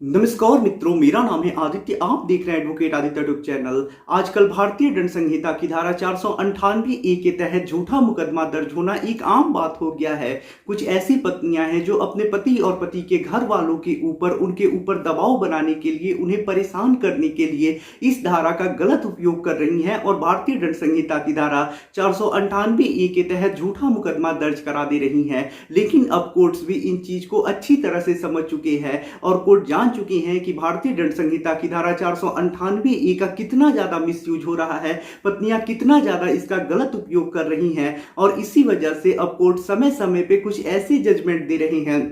नमस्कार मित्रों, मेरा नाम है आदित्य। आप देख रहे हैं एडवोकेट आदित्य यूट्यूब चैनल। आजकल भारतीय दंड संहिता की धारा 498 ए के तहत झूठा मुकदमा दर्ज होना एक आम बात हो गया है। कुछ ऐसी पत्नियां हैं जो अपने पति और पति के घर वालों के ऊपर उनके ऊपर दबाव बनाने के लिए, उन्हें परेशान करने के लिए इस धारा का गलत उपयोग कर रही हैं और भारतीय दंड संहिता की धारा 498 ए के तहत झूठा मुकदमा दर्ज करा दे रही हैं। लेकिन अब कोर्ट्स भी इन चीज को अच्छी तरह से समझ चुके हैं और कोर्ट जान चुकी हैं कि भारतीय दंड संहिता की धारा 498 ए का कितना ज्यादा मिसयूज हो रहा है, पत्नियां कितना ज्यादा इसका गलत उपयोग कर रही हैं। और इसी वजह से अब कोर्ट समय समय पे कुछ ऐसे जजमेंट दे रहे हैं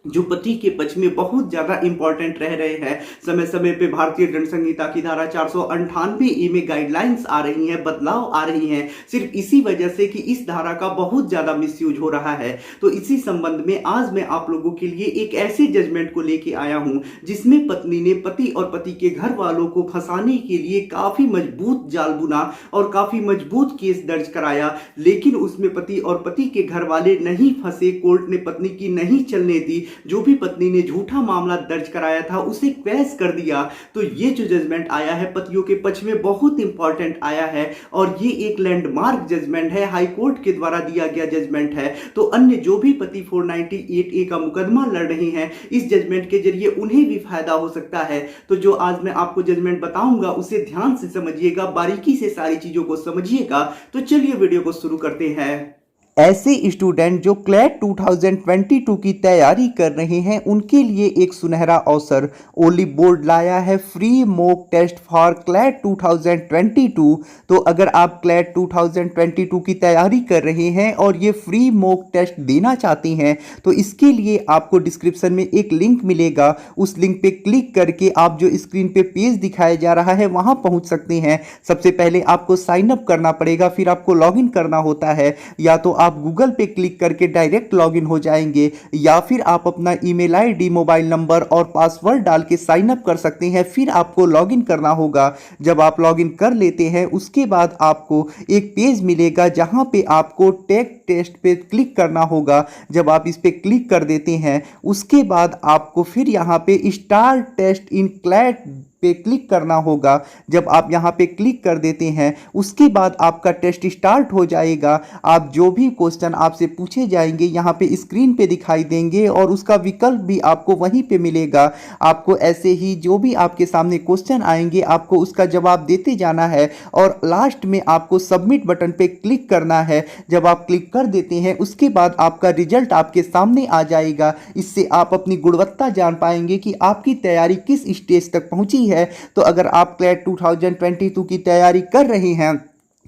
जो पति के पक्ष में बहुत ज्यादा इंपॉर्टेंट रह रहे हैं। समय समय पे भारतीय दंड संहिता की धारा 498 ए में गाइडलाइंस आ रही हैं, बदलाव आ रही हैं, सिर्फ इसी वजह से कि इस धारा का बहुत ज्यादा मिसयूज हो रहा है। तो इसी संबंध में आज मैं आप लोगों के लिए एक ऐसे जजमेंट को लेके आया हूं जिसमें पत्नी ने पति और पति के घर वालों को फंसाने के लिए काफी मजबूत जाल बुना और काफी मजबूत केस दर्ज कराया, लेकिन उसमें पति और पति के घर वाले नहीं फंसे। कोर्ट ने पत्नी की नहीं चलने दी, जो भी पत्नी ने झूठा मामला दर्ज कराया था उसे क्वैश कर दिया। तो ये जो जजमेंट आया है पतियों के पक्ष में बहुत इंपॉर्टेंट आया है और ये एक लैंडमार्क जजमेंट है, हाई कोर्ट के द्वारा दिया गया जजमेंट है। तो अन्य जो भी पति 498 ए का मुकदमा लड़ रहे हैं, इस जजमेंट के जरिए उन्हें भी फायदा हो सकता है। तो जो आज मैं आपको जजमेंट बताऊंगा उसे ध्यान से समझिएगा, बारीकी से सारी चीजों को समझिएगा। तो चलिए वीडियो को शुरू करते हैं। ऐसे स्टूडेंट जो क्लैट 2022 की तैयारी कर रहे हैं उनके लिए एक सुनहरा अवसर ओली बोर्ड लाया है, free mock test for CLAT 2022। तो अगर आप क्लैट 2022 की तैयारी कर रहे हैं और ये फ्री मॉक टेस्ट देना चाहते हैं तो इसके लिए आपको डिस्क्रिप्शन में एक लिंक मिलेगा, उस लिंक पे क्लिक करके आप जो स्क्रीन पे पेज दिखाया जा रहा है वहां पहुंच सकते हैं। सबसे पहले आपको साइन अप करना पड़ेगा, फिर आपको लॉगिन करना होता है। या तो आप गूगल पे क्लिक करके डायरेक्ट लॉगिन हो जाएंगे या फिर आप अपना ईमेल आईडी, मोबाइल नंबर और पासवर्ड डाल के साइन अप कर सकते हैं। फिर आपको लॉगिन करना होगा। जब आप लॉगिन कर लेते हैं उसके बाद आपको एक पेज मिलेगा जहां पे आपको टेक टेस्ट पे क्लिक करना होगा। जब आप इस पे क्लिक कर देते हैं उसके बाद आपको फिर यहां पे स्टार्ट टेस्ट इन क्लैट पे क्लिक करना होगा। जब आप यहां पे क्लिक कर देते हैं उसके बाद आपका टेस्ट स्टार्ट हो जाएगा। आप जो भी क्वेश्चन आपसे पूछे जाएंगे यहां पे स्क्रीन पे दिखाई देंगे और उसका विकल्प भी आपको वहीं पे मिलेगा। आपको ऐसे ही जो भी आपके सामने क्वेश्चन आएंगे आपको उसका जवाब देते जाना है और लास्ट में आपको सबमिट बटन पे क्लिक करना है। जब आप क्लिक कर देते हैं उसके बाद आपका रिजल्ट आपके सामने आ जाएगा। इससे आप अपनी गुणवत्ता जान पाएंगे कि आपकी तैयारी किस स्टेज तक पहुंची है। तो अगर आप क्लैट 2022 की तैयारी कर रहे हैं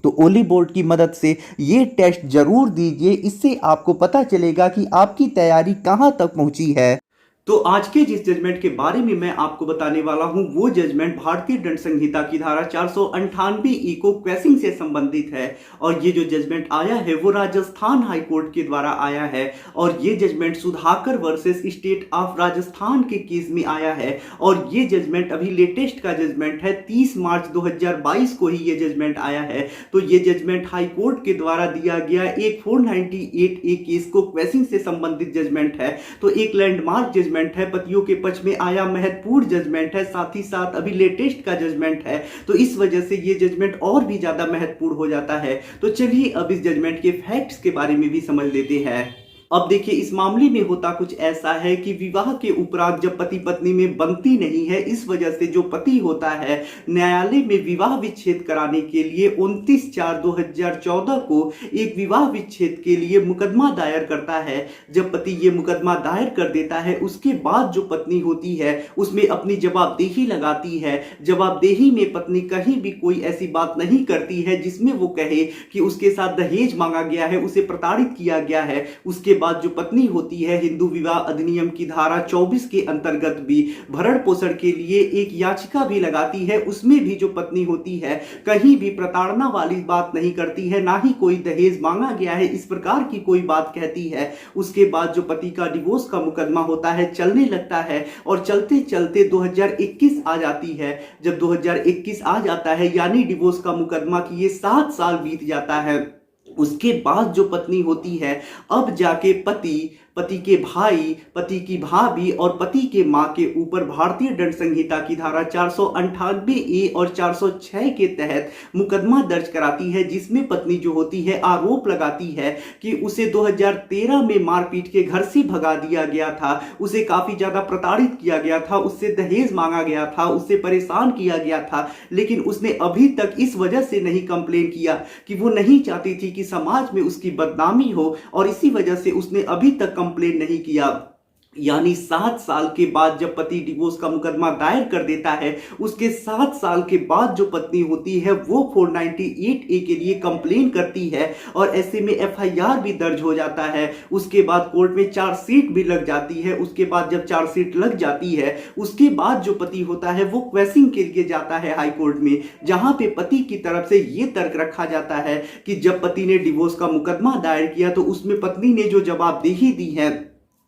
तो ओली बोर्ड की मदद से ये टेस्ट जरूर दीजिए, इससे आपको पता चलेगा कि आपकी तैयारी कहां तक पहुंची है। तो आज के जिस जजमेंट के बारे में मैं आपको बताने वाला हूं वो जजमेंट भारतीय दंड संहिता की धारा 498 ई को क्वैशिंग से संबंधित है। और ये जो जजमेंट आया है वो राजस्थान हाई कोर्ट के द्वारा आया है और ये judgment Sudhakar versus state of Rajasthan के केस में आया है। और ये जजमेंट अभी लेटेस्ट का जजमेंट है, 30 मार्च 2022 को ही ये जजमेंट आया है। तो ये जजमेंट हाई कोर्ट के द्वारा दिया गया एक 498 ए केस को क्वैशिंग से संबंधित जजमेंट है। तो एक लैंडमार्क जजमेंट है, पतियों के पक्ष में आया महत्वपूर्ण जजमेंट है, साथ ही साथ अभी लेटेस्ट का जजमेंट है। तो इस वजह से ये जजमेंट और भी ज्यादा महत्वपूर्ण हो जाता है। तो चलिए अब इस जजमेंट के फैक्ट्स के बारे में भी समझ लेते हैं। अब देखिए, इस मामले में होता कुछ ऐसा है कि विवाह के उपरांत जब पति पत्नी में बनती नहीं है, इस वजह से जो पति होता है न्यायालय में विवाह विच्छेद कराने के लिए 29/4/2014 को एक विवाह विच्छेद के लिए मुकदमा दायर करता है। जब पति ये मुकदमा दायर कर देता है उसके बाद जो पत्नी होती है उसमें अपनी जवाबदेही लगाती है। जवाबदेही में पत्नी कहीं भी कोई ऐसी बात नहीं करती है जिसमें वो कहे कि उसके साथ दहेज मांगा गया है, उसे प्रताड़ित किया गया है। उसके बाद जो पत्नी होती है हिंदू विवाह अधिनियम की धारा 24 के अंतर्गत भी भरण पोषण के लिए एक याचिका भी लगाती है। उसमें भी जो पत्नी होती है कहीं भी प्रताड़ना वाली बात नहीं करती है, ना ही कोई दहेज मांगा गया है इस प्रकार की कोई बात कहती है। उसके बाद जो पति का डिवोर्स का मुकदमा होता है चलने लगता है और चलते चलते 2021 आ जाती है। जब 2021 आ जाता है यानी डिवोर्स का मुकदमा की ये 7 साल बीत जाता है। उसके बाद जो पत्नी होती है अब जाके पति पति के भाई, पति की भाभी और पति के मां के ऊपर भारतीय दंड संहिता की धारा 498 ए और 406 के तहत मुकदमा दर्ज कराती है, जिसमें पत्नी जो होती है आरोप लगाती है कि उसे 2013 में मारपीट के घर से भगा दिया गया था, उसे काफी ज्यादा प्रताड़ित किया गया था, उससे दहेज मांगा गया था, उससे परेशान किया गया था, लेकिन उसने अभी तक इस वजह से नहीं कंप्लेन किया कि वो नहीं चाहती थी कि समाज में उसकी बदनामी हो, और इसी वजह से उसने अभी तक कंप्लेन नहीं किया। यानी 7 साल के बाद जब पति डिवोर्स का मुकदमा दायर कर देता है, उसके 7 साल के बाद जो पत्नी होती है वो 498 ए के लिए कंप्लेन करती है और ऐसे में एफआईआर भी दर्ज हो जाता है। उसके बाद कोर्ट में चार्जशीट भी लग जाती है। उसके बाद जब चार्जशीट लग जाती है, उसके बाद जो पति होता है वो क्वेश्चन के लिए जाता है हाई कोर्ट में, जहां पे पति की तरफ से ये तर्क रखा जाता है कि जब पति ने डिवोर्स का मुकदमा दायर किया तो उसमें पत्नी ने जो जवाबदेही दी है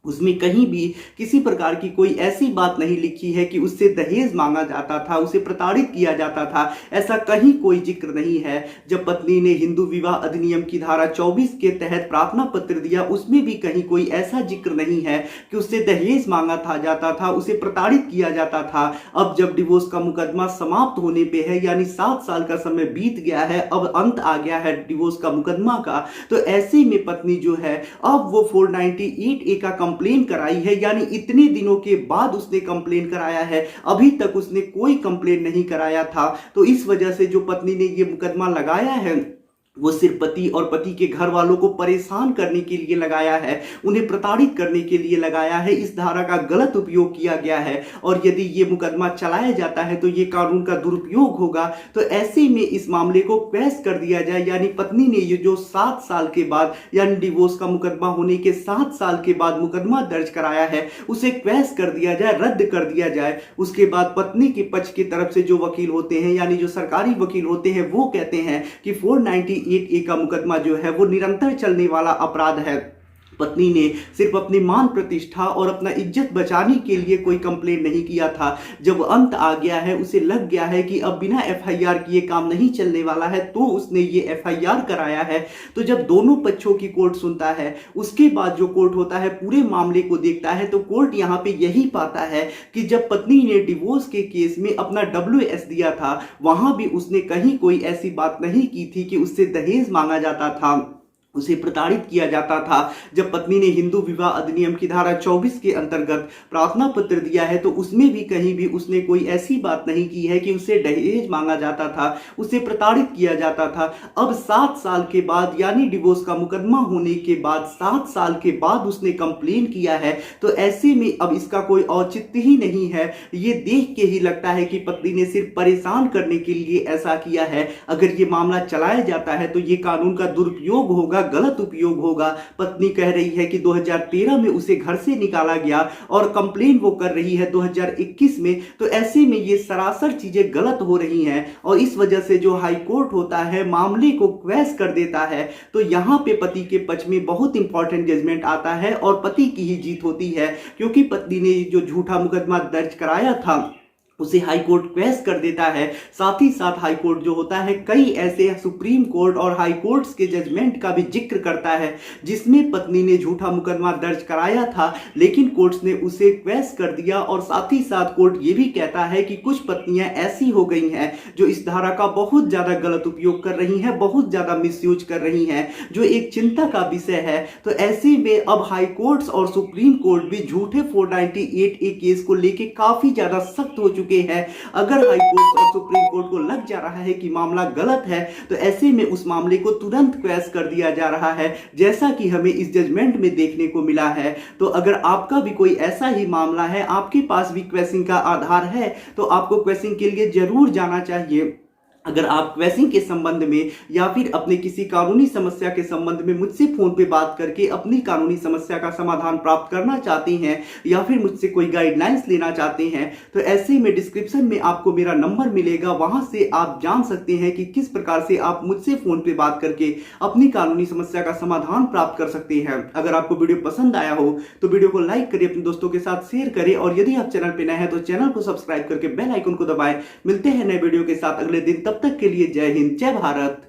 उसमें कहीं भी किसी प्रकार की कोई ऐसी बात नहीं लिखी है कि उससे दहेज मांगा जाता था, उसे प्रताड़ित किया जाता था, ऐसा कहीं कोई जिक्र नहीं है। जब पत्नी ने हिंदू विवाह अधिनियम की धारा 24 के तहत प्रार्थना पत्र दिया, उसमें भी कहीं कोई ऐसा जिक्र नहीं है कि उससे दहेज मांगा था जाता था, उसे प्रताड़ित किया जाता था। अब जब डिवोर्स का मुकदमा समाप्त होने पे है, यानी 7 साल का समय बीत गया है, अब अंत आ गया है डिवोर्स का मुकदमा का, तो ऐसे में पत्नी जो है अब वो 498 ए का कंप्लेन कराई है, यानी इतने दिनों के बाद उसने कंप्लेन कराया है, अभी तक उसने कोई कंप्लेन नहीं कराया था। तो इस वजह से जो पत्नी ने ये मुकदमा लगाया है वो सिर्फ पति और पति के घर वालों को परेशान करने के लिए लगाया है, उन्हें प्रताड़ित करने के लिए लगाया है। इस धारा का गलत उपयोग किया गया है और यदि ये मुकदमा चलाया जाता है तो ये कानून का दुरुपयोग होगा। तो ऐसे में इस मामले को क्वैश कर दिया जाए, यानी पत्नी ने ये जो 7 साल के बाद, यानी डिवोर्स का मुकदमा होने के 7 साल के बाद मुकदमा दर्ज कराया है, उसे क्वैश कर दिया जाए, रद्द कर दिया जाए। उसके बाद पत्नी के पक्ष की तरफ से जो वकील होते हैं, यानी जो सरकारी वकील होते हैं, वो कहते हैं कि 498 ए का मुकदमा जो है वो निरंतर चलने वाला अपराध है। पत्नी ने सिर्फ अपनी मान प्रतिष्ठा और अपना इज्जत बचाने के लिए कोई कंप्लेंट नहीं किया था। जब अंत आ गया है, उसे लग गया है कि अब बिना एफआईआर किए काम नहीं चलने वाला है, तो उसने ये एफआईआर कराया है। तो जब दोनों पक्षों की कोर्ट सुनता है, उसके बाद जो कोर्ट होता है पूरे मामले को देखता है, तो कोर्ट यहाँ पे यही पाता है कि जब पत्नी ने डिवोर्स के केस में अपना WS दिया था, वहां भी उसने कहीं कोई ऐसी बात नहीं की थी कि उससे दहेज मांगा जाता था, उसे प्रताड़ित किया जाता था। जब पत्नी ने हिंदू विवाह अधिनियम की धारा 24 के अंतर्गत प्रार्थना पत्र दिया है, तो उसमें भी कहीं भी उसने कोई ऐसी बात नहीं की है कि उससे दहेज मांगा जाता था, उसे प्रताड़ित किया जाता था। अब 7 साल के बाद, यानी डिवोर्स का मुकदमा होने के बाद 7 साल के बाद उसने कंप्लेन किया है, तो ऐसे में अब इसका कोई औचित्य ही नहीं है। ये देख के ही लगता है कि पत्नी ने सिर्फ परेशान करने के लिए ऐसा किया है। अगर ये मामला चलाया जाता है तो ये कानून का दुरुपयोग होगा, गलत उपयोग होगा। पत्नी कह रही है कि 2013 में उसे घर से निकाला गया और कंप्लेन वो कर रही है 2021 में, तो ऐसे में ये सरासर चीजें गलत हो रही हैं और इस वजह से जो हाई कोर्ट होता है मामले को क्वैश कर देता है। तो यहाँ पे पति के पक्ष में बहुत इंपॉर्टेंट जजमेंट आता है और पति की ही जीत होती है, क्योंकि पत्नी ने जो झूठा मुकदमा दर्ज कराया था उसे हाई कोर्ट क्वैश कर देता है। साथ ही साथ हाई कोर्ट जो होता है कई ऐसे सुप्रीम कोर्ट और हाई कोर्ट्स के जजमेंट का भी जिक्र करता है जिसमें पत्नी ने झूठा मुकदमा दर्ज कराया था, लेकिन कोर्ट्स ने उसे क्वैश कर दिया। और साथ ही साथ कोर्ट ये भी कहता है कि कुछ पत्नियां ऐसी हो गई हैं जो इस धारा का बहुत ज्यादा गलत उपयोग कर रही हैं, बहुत ज्यादा मिसयूज कर रही हैं, जो एक चिंता का विषय है। तो ऐसे में अब हाई कोर्ट्स और सुप्रीम कोर्ट भी झूठे 498 ए केस को लेके काफी ज्यादा सख्त हो चुके हैं। अगर हाई कोर्ट और सुप्रीम कोर्ट को लग जा रहा है कि मामला गलत है, तो ऐसे में उस मामले को तुरंत क्वैश कर दिया जा रहा है, जैसा कि हमें इस जजमेंट में देखने को मिला है। तो अगर आपका भी कोई ऐसा ही मामला है, आपके पास भी क्वैशिंग का आधार है, तो आपको क्वैशिंग के लिए जरूर जाना चाहिए। अगर आप क्वैशिंग के संबंध में या फिर अपने किसी कानूनी समस्या के संबंध में मुझसे फोन पे बात करके अपनी कानूनी समस्या का समाधान प्राप्त करना चाहते हैं या फिर मुझसे कोई गाइडलाइंस लेना चाहते हैं, तो ऐसे में डिस्क्रिप्शन में आपको मेरा नंबर मिलेगा, वहां से आप जान सकते हैं कि किस प्रकार से आप मुझसे फोन पे बात करके अपनी कानूनी समस्या का समाधान प्राप्त कर सकते हैं। अगर आपको वीडियो पसंद आया हो तो वीडियो को लाइक करें, अपने दोस्तों के साथ शेयर करें और यदि आप चैनल पे नए हैं तो चैनल को सब्सक्राइब करके बेल आइकन को दबाएं। मिलते हैं नए वीडियो के साथ अगले दिन, तब तक के लिए जय हिंद, जय भारत।